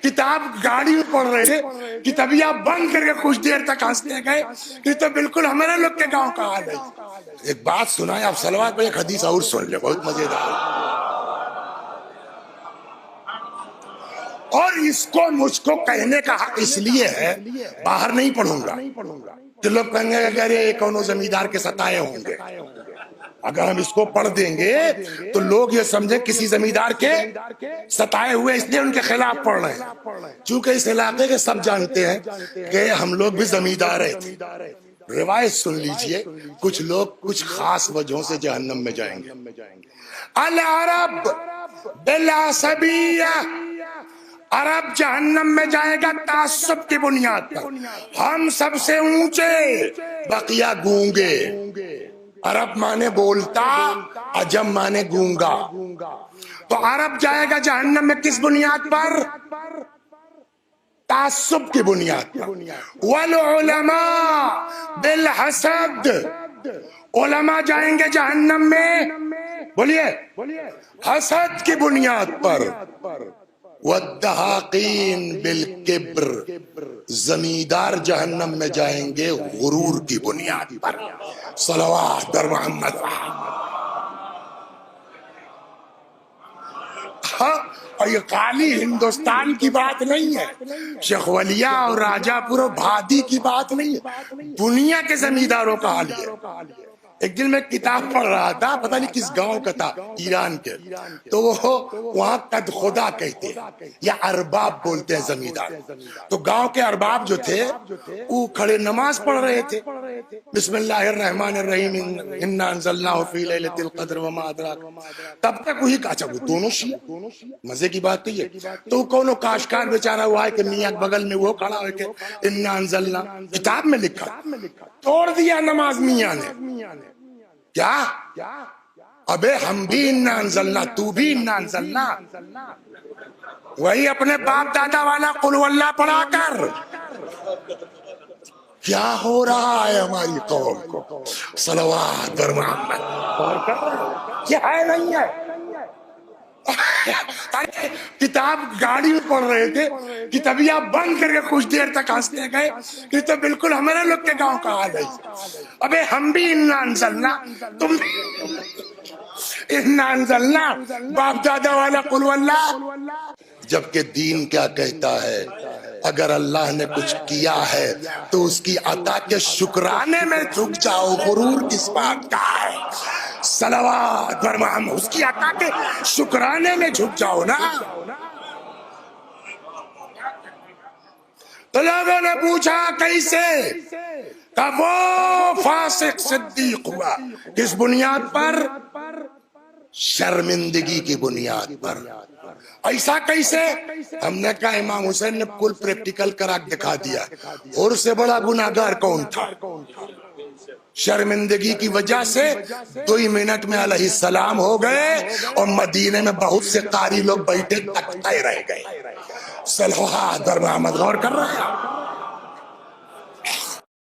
کتاب گاڑی میں پڑھ رہے تھے، کتابیاں بند کر کے کچھ دیر تک ہنستے گئے. یہ تو بالکل ہمارے لوگ کے گاؤں کا حال ہے. ایک بات سنائیں آپ صلوات پہ، ایک حدیث اور سن لیں، بہت مزیدار. اور اس کو مجھ کو کہنے کا حق اس لیے ہے، باہر نہیں پڑھوں گا کہ لوگ کہیں گے کہ ارے کونوں زمیندار کے ستائے ہوں گے. اگر ہم اس کو پڑھ دیں گے تو لوگ یہ سمجھیں کسی زمیندار کے ستائے ہوئے، اس لیے ان کے خلاف پڑھ رہے ہیں. چونکہ اس علاقے کے سب جانتے ہیں کہ ہم لوگ بھی زمیندار تھے. روایت سن لیجئے، کچھ لوگ کچھ خاص وجہوں سے جہنم میں جائیں گے. العرب بالعصبیہ، عرب جہنم میں جائے گا تعصب کی بنیاد پر. ہم سب سے اونچے، بقیہ گونگے. عرب مانے بولتا، عجم مانے گونگا. تو عرب جائے گا جہنم میں کس بنیاد پر؟ تعصب کی بنیاد پر. والعلماء بالحسد، علماء جائیں گے جہنم میں، بولیے، حسد کی بنیاد پر. والدہاقین بالکبر، زمیندار جہنم میں جائیں گے غرور کی بنیاد پر. صلوات بر محمد. اور یہ خالی ہندوستان کی بات نہیں ہے، شیخ ولیہ اور راجہ پور اور بھادی کی بات نہیں ہے، دنیا کے زمینداروں کا حال ہے. ایک دن میں کتاب پڑھ رہا تھا، پتہ نہیں کس گاؤں کا تھا، ایران کے. تو وہ وہاں قد خدا کہتے ہیں یا ارباب بولتے ہیں زمیندار. تو گاؤں کے ارباب جو تھے وہ کھڑے نماز پڑھ رہے تھے، بسم اللہ الرحمن الرحیم انا انزلناہ فی لیلۃ القدر وما ادراک. تب تک وہی کہا. اچھا وہ دونوں شیعہ، مزے کی بات تو یہ. تو کونوں کاشکار بیچارہ ہوا ہے کہ میاں بغل میں وہ کھڑا ہے کہ انا انزلنا، کتاب میں لکھا. توڑ دیا نماز میاں نے. کیا؟ ابے ہم بھی انا انزلنا، تو بھی انا انزلنا. وہی اپنے باپ دادا والا قل واللہ پڑھا کر. کیا ہو رہا ہے ہماری قوم کو؟ صلوات بر محمد. یہ ہے نہیں ہے. کتاب گاڑی میں پڑھ رہے تھے، کتابیاں بند کر کے کچھ دیر تک ہنستے گئے. یہ تو بالکل ہمارے لوگ کے گاؤں کا حال ہے. ابے ہم بھی انا انزلنا، تم بھی انا انزلنا، باپ دادا والا قل واللہ. جبکہ دین کیا کہتا ہے؟ اگر اللہ نے کچھ کیا ہے تو اس کی عطا کے شکرانے میں جھک جاؤ. غرور کس بات کا ہے؟ صلوات بر محمد. اس کی عطا کے شکرانے میں جھک جاؤ نا. تو لوگوں نے پوچھا کیسے؟ کہ وہ فاسق صدیق ہوا. کس بنیاد پر؟ شرمندگی کی بنیاد پر. ایسا کیسے؟ ہم نے کہا امام حسین نے کل پریکٹیکل کرا دکھا دیا. اور اس سے بڑا گناہگار کون تھا؟ شرمندگی کی وجہ سے 2 منٹ میں علیہ السلام ہو گئے اور مدینے میں بہت سے قاری لوگ بیٹھے تکتے رہ گئے. صلوات بر محمد. غور کر رہے ہیں؟